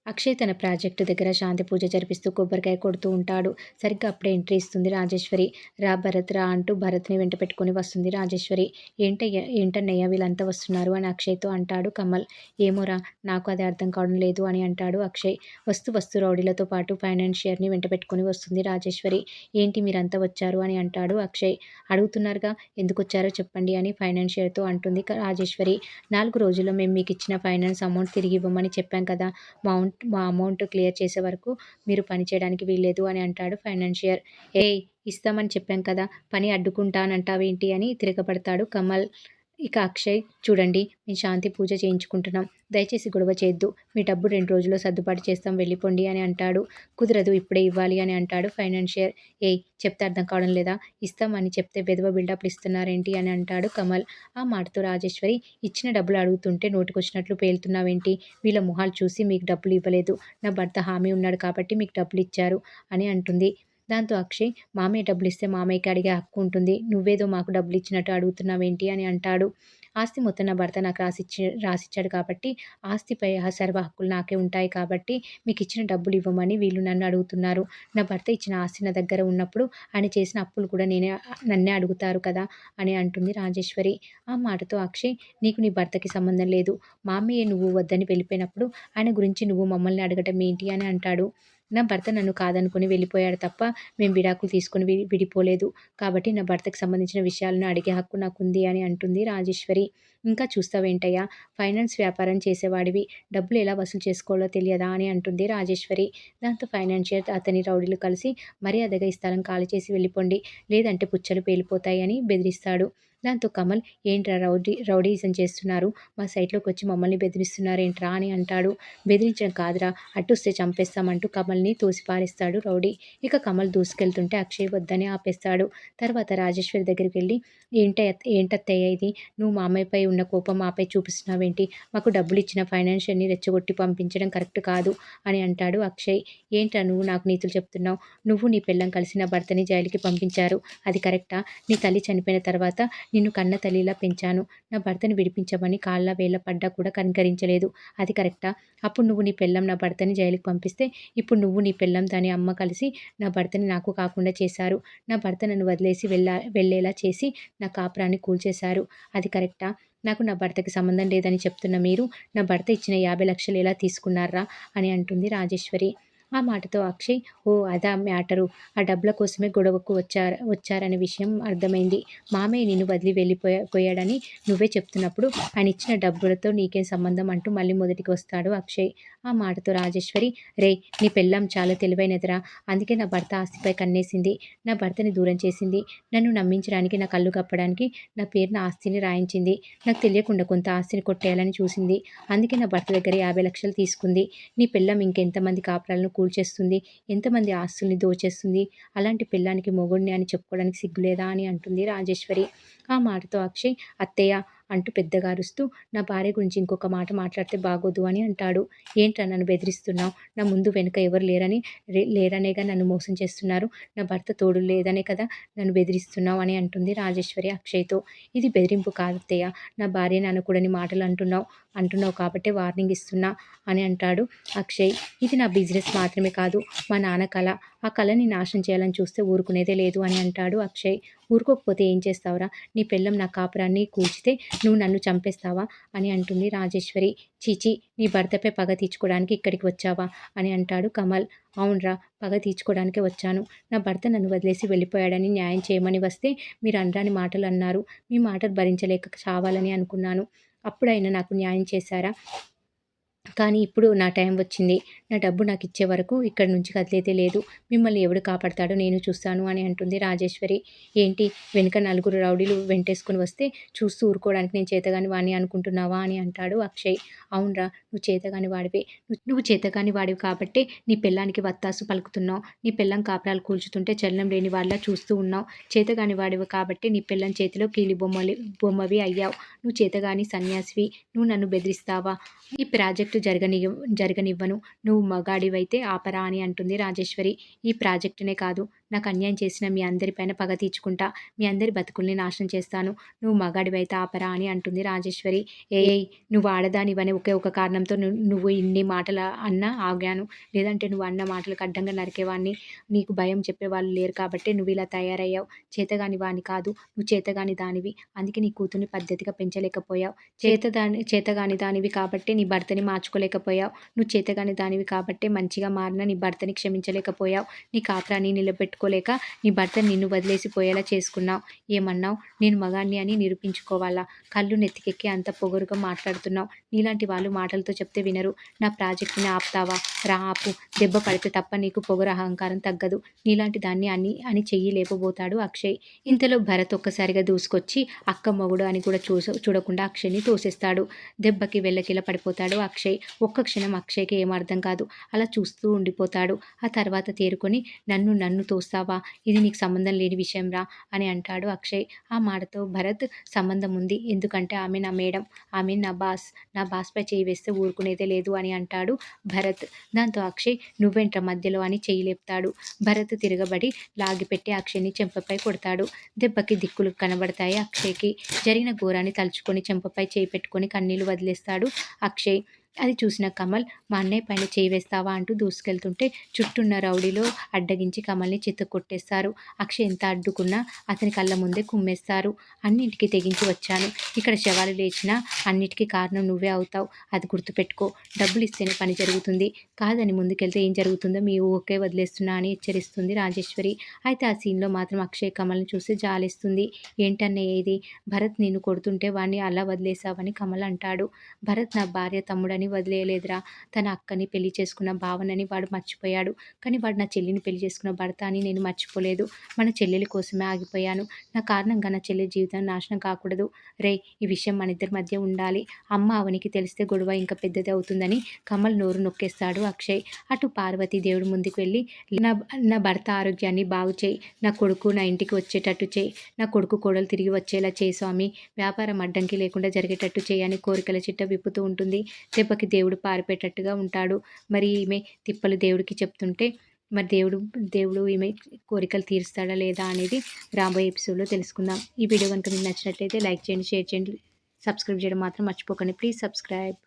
అక్షయ్ తన ప్రాజెక్టు దగ్గర శాంతి పూజ జరిపిస్తూ కొబ్బరికాయ కొడుతూ ఉంటాడు. సరిగ్గా అప్పుడే ఎంట్రీ ఇస్తుంది రాజేశ్వరి. రా భరత్ రా అంటూ భరత్ని వెంట పెట్టుకుని వస్తుంది రాజేశ్వరి. ఏంటన్నయ్య వీళ్ళంతా వస్తున్నారు అని అక్షయ్తో అంటాడు కమల్. ఏమోరా నాకు అది అర్థం కావడం లేదు అని అంటాడు అక్షయ్. వస్తూ రౌడీలతో పాటు ఫైనాన్షియర్ని వెంట పెట్టుకుని వస్తుంది రాజేశ్వరి. ఏంటి మీరంతా వచ్చారు అని అంటాడు అక్షయ్. అడుగుతున్నారుగా ఎందుకు వచ్చారో చెప్పండి అని ఫైనాన్షియర్తో అంటుంది రాజేశ్వరి. 4 రోజుల్లో మేము మీకు ఇచ్చిన ఫైనాన్స్ అమౌంట్ తిరిగి ఇవ్వమని చెప్పాం కదా, మా అమౌంట్ క్లియర్ చేసే వరకు మీరు పని చేయడానికి వీల్లేదు అని అంటాడు ఫైనాన్షియర్. ఏయ్ ఇస్తామని చెప్పాం కదా, పని అడ్డుకుంటానంటావేంటి అని తిరగబడతాడు కమల్. ఇక అక్షయ్ చూడండి మేము శాంతి పూజ చేయించుకుంటున్నాం, దయచేసి గొడవ చేయొద్దు, మీ డబ్బు 2 రోజుల్లో సర్దుబాటు చేస్తాం వెళ్ళిపోండి అని అంటాడు. కుదరదు ఇప్పుడే ఇవ్వాలి అని అంటాడు ఫైనాన్షియర్. ఏయ్ చెప్తే అర్థం కావడం లేదా, ఇస్తామని చెప్తే బెదవ బిల్డప్లు ఇస్తున్నారేంటి అని అంటాడు కమల్. ఆ మాటతో రాజేశ్వరి ఇచ్చిన డబ్బులు అడుగుతుంటే నోటికొచ్చినట్లు పేలుతున్నావేంటి, వీళ్ళ మొహాలు చూసి మీకు డబ్బులు ఇవ్వలేదు, నా భర్త హామీ ఉన్నాడు కాబట్టి మీకు డబ్బులు ఇచ్చారు అని అంటుంది. దాంతో అక్షయ్ మామయ్య డబ్బులు ఇస్తే మామయ్యకి అడిగే హక్కు ఉంటుంది, నువ్వేదో మాకు డబ్బులు ఇచ్చినట్టు అడుగుతున్నావేంటి అని అంటాడు. ఆస్తి మొత్తం నా భర్త నాకు రాసిచ్చాడు కాబట్టి ఆస్తిపై సర్వ హక్కులు నాకే ఉంటాయి కాబట్టి మీకు ఇచ్చిన డబ్బులు ఇవ్వమని వీళ్ళు నన్ను అడుగుతున్నారు. నా భర్త ఇచ్చిన ఆస్తి నా దగ్గర ఉన్నప్పుడు ఆయన చేసిన అప్పులు కూడా నన్నే అడుగుతారు కదా అని అంటుంది రాజేశ్వరి. ఆ మాటతో అక్షయ్ నీకు నీ భర్తకి సంబంధం లేదు, మామయ్య నువ్వు వద్దని వెళ్ళిపోయినప్పుడు ఆయన గురించి నువ్వు మమ్మల్ని అడగటం ఏంటి అని అంటాడు. నా భర్త నన్ను కాదనుకుని వెళ్ళిపోయాడు తప్ప మేము విడాకులు తీసుకుని విడిపోలేదు, కాబట్టి నా భర్తకి సంబంధించిన విషయాలను అడిగే హక్కు నాకుంది అని అంటుంది రాజేశ్వరి. ఇంకా చూస్తావేంటయ్యా, ఫైనాన్స్ వ్యాపారం చేసేవాడివి, డబ్బులు ఎలా వసూలు చేసుకోవాలో తెలియదా అని అంటుంది రాజేశ్వరి. దాంతో ఫైనాన్షియర్ అతని రౌడీలు కలిసి మర్యాదగా ఈ స్థలం ఖాళీ చేసి వెళ్ళిపోండి, లేదంటే పుచ్చలు పేలిపోతాయి అని బెదిరిస్తాడు. దాంతో కమల్ ఏంట్రా రౌడీయిజం చేస్తున్నారు, మా సైట్లోకి వచ్చి మమ్మల్ని బెదిరిస్తున్నారేంట్రా అని అంటాడు. బెదిరించడం కాదురా, అడ్డొస్తే చంపేస్తామంటూ కమల్ని తోసిపారేస్తాడు రౌడీ. ఇక కమల్ దూసుకెళ్తుంటే అక్షయ్ వద్దని ఆపేస్తాడు. తర్వాత రాజేశ్వరి దగ్గరికి వెళ్ళి ఏంటత్తయ్య ఇది, నువ్వు మామయ్యపై ఉన్న కోపం మాపై చూపిస్తున్నావేంటి, మాకు డబ్బులు ఇచ్చిన ఫైనాన్షియర్ని రెచ్చగొట్టి పంపించడం కరెక్ట్ కాదు అని అంటాడు అక్షయ్. ఏంట్రా నువ్వు నాకు నీతులు చెప్తున్నావు, నువ్వు నీ పెళ్ళం కలిసి నా భర్తని జైలుకి పంపించారు, అది కరెక్టా, నీ తల్లి చనిపోయిన తర్వాత నిన్ను కన్న తల్లిలా పెంచాను, నా భర్తని విడిపించమని కాళ్ళ వేళ్ళ పడ్డా కూడా కనికరించలేదు, అది కరెక్టా, అప్పుడు నువ్వు నీ పెళ్ళం నా భర్తని జైలుకి పంపిస్తే ఇప్పుడు నువ్వు నీ పెళ్ళం దాని అమ్మ కలిసి నా భర్తని నాకు కాకుండా చేశారు, నా భర్త నన్ను వదిలేసి వెళ్ళేలా చేసి నా కాపురాన్ని కూల్చేశారు, అది కరెక్టా, నాకు నా భర్తకి సంబంధం లేదని చెప్తున్న మీరు నా భర్త ఇచ్చిన 50 లక్షలు ఎలా తీసుకున్నారా అని అంటుంది రాజేశ్వరి. ఆ మాటతో అక్షయ్ ఓ అదా మ్యాటరు, ఆ డబ్బుల కోసమే గొడవకు వచ్చారనే విషయం అర్థమైంది, మామయ్య నిన్ను వదిలి పోయాడని నువ్వే చెప్తున్నప్పుడు ఆయన ఇచ్చిన డబ్బులతో నీకేం సంబంధం అంటూ మళ్ళీ మొదటికి వస్తాడు అక్షయ్. ఆ మాటతో రాజేశ్వరి రేయ్ నీ పెళ్ళాం చాలా తెలివైనదిరా, అందుకే నా భర్త ఆస్తిపై కన్నేసింది, నా భర్తని దూరం చేసింది, నన్ను నమ్మించడానికి నా కళ్ళు కప్పడానికి నా పేరున ఆస్తిని రాయించింది, నాకు తెలియకుండా కొంత ఆస్తిని కొట్టేయాలని చూసింది, అందుకే నా భర్త దగ్గర 50 లక్షలు తీసుకుంది, నీ పెళ్ళాం ఇంకెంతమంది కాపురాలను కూల్చేస్తుంది, ఎంతమంది ఆస్తుల్ని దోచేస్తుంది, అలాంటి పెళ్ళానికి మొగుడిని అని చెప్పుకోవడానికి సిగ్గులేదా అని అంటుంది రాజేశ్వరి. ఆ మాటతో అక్షయ్ అత్తయ్య అంటూ పెద్దగా అరుస్తూ నా భార్య గురించి ఇంకొక మాట మాట్లాడితే బాగోదు అని అంటాడు. ఏంట్రా నన్ను బెదిరిస్తున్నావు, నా ముందు వెనుక ఎవరు లేరనేగా నన్ను మోసం చేస్తున్నారు, నా భర్త తోడు లేదనే కదా నన్ను బెదిరిస్తున్నావు అని అంటుంది రాజేశ్వరి అక్షయ్తో. ఇది బెదిరింపు కాదత్తయ్య, నా భార్యని అనకూడని మాటలు అంటున్నావు కాబట్టే వార్నింగ్ ఇస్తున్నా అని అంటాడు అక్షయ్. ఇది నా బిజినెస్ మాత్రమే కాదు, మా నాన్న కళ, ఆ కళని నాశనం చేయాలని చూస్తే ఊరుకునేదే లేదు అని అంటాడు అక్షయ్. ఊరుకోకపోతే ఏం చేస్తావురా, నీ పెళ్ళం నా కాపురాన్ని కూల్చితే నువ్వు నన్ను చంపేస్తావా అని అంటుంది రాజేశ్వరి. చీచి నీ భర్తపై పగ తీర్చుకోవడానికి ఇక్కడికి వచ్చావా అని అంటాడు కమల్. అవునరా పగ తీర్చుకోవడానికే వచ్చాను, నా భర్త నన్ను వదిలేసి వెళ్ళిపోయాడని న్యాయం చేయమని వస్తే మీరు అనరాని మాటలు అన్నారు, మీ మాటలు భరించలేక చావాలని అనుకున్నాను, అప్పుడైనా నాకు న్యాయం చేశారా, కానీ ఇప్పుడు నా టైం వచ్చింది, నా డబ్బు నాకు ఇచ్చే వరకు ఇక్కడి నుంచి కదిలేదే లేదు, మిమ్మల్ని ఎవడు కాపాడతాడో నేను చూస్తాను అని అంటుంది రాజేశ్వరి. ఏంటి వెనుక 4 రౌడీలు వెంటేసుకుని వస్తే చూస్తూ ఊరుకోవడానికి నేను చేతగాని వాడిని అనుకుంటున్నావా అని అంటాడు అక్షయ్. అవునరా నువ్వు చేతగాని వాడివే, నువ్వు చేతగాని వాడివి కాబట్టే నీ పెళ్ళానికి వత్తాసు పలుకుతున్నావు, నీ పెళ్ళం కాపురాలు కూల్చుతుంటే చలనం లేని వాళ్ళ చూస్తూ ఉన్నావు, చేతగాని వాడివి కాబట్టి నీ పెళ్ళం చేతిలో కీలి బొమ్మవి అయ్యావు, నువ్వు చేతగాని సన్యాసివి, నువ్వు నన్ను బెదిరిస్తావా, ఈ ప్రాజెక్టు జరగనివ్వను, నువ్వు మగాడివైతే ఆపరా అని అంటుంది రాజేశ్వరి. ఈ ప్రాజెక్టునే కాదు నాకు అన్యాయం చేసిన మీ అందరిపైన పగ తీర్చుకుంటా. మీ అందరి బతుకుల్ని నాశనం చేస్తాను. నువ్వు మగాడివైతే ఆపరా అని అంటుంది రాజేశ్వరి. ఏయ్! నువ్వు ఆడదానివనే ఒకే ఒక కారణంతో నువ్వు ఇన్ని మాటలు అన్నా ఆగాను. లేదంటే నువ్వు అన్న మాటలకు అడ్డంగా నరికేవాడిని. నీకు భయం చెప్పేవాళ్ళు లేరు కాబట్టే నువ్వు ఇలా తయారయ్యావు. చేతగాని వాడిని కాదు. నువ్వు చేతగాని దానివి. అందుకే నీ కూతుర్ని పద్ధతిగా పెంచలేకపోయావు. చేతగాని దానివి కాబట్టే నీ భర్తని మార్చుకోలేకపోయావు. నువ్వు చేతగాని దానివి కాబట్టే మంచిగా మారిన నీ భర్తని క్షమించలేకపోయావు. నీ కాపురాన్ని నిలబెట్టుకోలేక నీ భర్త నిన్ను వదిలేసి పోయేలా చేసుకున్నావు. ఏమన్నావు? నేను మగాణ్ణి అని నిరూపించుకోవాలా? కళ్ళు నెత్తికెక్కి అంత పొగరుగా మాట్లాడుతున్నావు. నీలాంటి వాళ్ళు మాటలతో చెప్తే వినరు. నా ప్రాజెక్టుని ఆపుతావా? రా ఆపు. దెబ్బ పడితే తప్ప నీకు పొగరు అహంకారం తగ్గదు. నీలాంటి దాన్ని అని చెయ్యి లేపబోతాడు అక్షయ్. ఇంతలో భరత్ ఒక్కసారిగా దూసుకొచ్చి అక్క మొగుడు అని కూడా చూడకుండా అక్షయ్ని తోసేస్తాడు. దెబ్బకి వెల్లకిలా పడిపోతాడు అక్షయ్. ఒక్క క్షణం అక్షయ్కి ఏం అర్థం కాదు. అలా చూస్తూ ఉండిపోతాడు. ఆ తర్వాత తేరుకొని నన్ను తోస్తావా? ఇది నీకు సంబంధం లేని విషయం రా అని అంటాడు అక్షయ్. ఆ మాటతో భరత్ సంబంధం ఉంది. ఎందుకంటే ఆమె నా మేడం. ఆమె నా బాస్పై చేయి వేస్తే ఊరుకునేదే లేదు అని అంటాడు భరత్. దాంతో అక్షయ్ నువ్వెంట్రా మధ్యలో అని చెయ్యి లేపుతాడు. భరత్ తిరగబడి లాగిపెట్టి అక్షయ్ని చెంపపై కొడతాడు. దెబ్బకి దిక్కులు కనబడతాయి అక్షయ్కి. జరిగిన ఘోరాన్ని తలుచుకొని చెంపపై చేయి పెట్టుకొని కన్నీళ్లు వదిలేస్తాడు అక్షయ్. అది చూసిన కమల్ మా అన్నయ్య పైన చేయి వేస్తావా అంటూ దూసుకెళ్తుంటే చుట్టూన్న రౌడీలో అడ్డగించి కమల్ని చితక్కొట్టేస్తారు. అక్షయ్ ఎంత అడ్డుకున్నా అతని కళ్ళ ముందే కుమ్మేస్తారు. అన్నింటికి తెగించి వచ్చాను. ఇక్కడ శవాలు లేచినా అన్నిటికీ కారణం నువ్వే అవుతావు. అది గుర్తుపెట్టుకో. డబ్బులు ఇస్తేనే పని జరుగుతుంది. కాదని ముందుకెళ్తే ఏం జరుగుతుందో మీ ఊరికే వదిలేస్తున్నా అని హెచ్చరిస్తుంది రాజేశ్వరి. అయితే ఆ సీన్లో మాత్రం అక్షయ్ కమల్ని చూసి జాలేస్తుంది. ఏంటన్నయ్య ఇది? భరత్ నిన్ను కొడుతుంటే వాడిని అలా వదిలేసావని కమల్ అంటాడు. భరత్ నా భార్య తమ్ముడని వదిలేయలేదురా. తన అక్కని పెళ్లి చేసుకున్న భావనని వాడు మర్చిపోయాడు. కానీ వాడు నా చెల్లిని పెళ్లి చేసుకున్న భర్త అని నేను మర్చిపోలేదు. మన చెల్లెలి కోసమే ఆగిపోయాను. నా కారణంగా నా చెల్లి జీవితం నాశనం కాకూడదు. రేయ్, ఈ విషయం మన ఇద్దరి మధ్య ఉండాలి. అమ్మ అవనికి తెలిస్తే గొడవ ఇంకా పెద్దది అవుతుందని కమల్ నోరు నొక్కేస్తాడు అక్షయ్. అటు పార్వతి దేవుడి ముందుకు వెళ్ళి నా భర్త ఆరోగ్యాన్ని బాగు చేయి. నా కొడుకు నా ఇంటికి వచ్చేటట్టు చేయి. నా కొడుకు కోడలు తిరిగి వచ్చేలా చేయి స్వామి. వ్యాపారం అడ్డంకి లేకుండా జరిగేటట్టు చేయని కోరికల చిట్ట విప్పుతూ ఉంటుంది. దెబ్బకి దేవుడు పారిపోయేటట్టుగా ఉంటాడు. మరి ఈమె తిప్పలు దేవుడికి చెప్తుంటే మరి దేవుడు ఈమె కోరికలు తీరుస్తాడా లేదా అనేది రాబోయే ఎపిసోడ్లో తెలుసుకుందాం. ఈ వీడియో కనుక మీకు నచ్చినట్లయితే లైక్ చేయండి, షేర్ చేయండి, సబ్స్క్రైబ్ చేయడం మాత్రం మర్చిపోకండి. Please subscribe.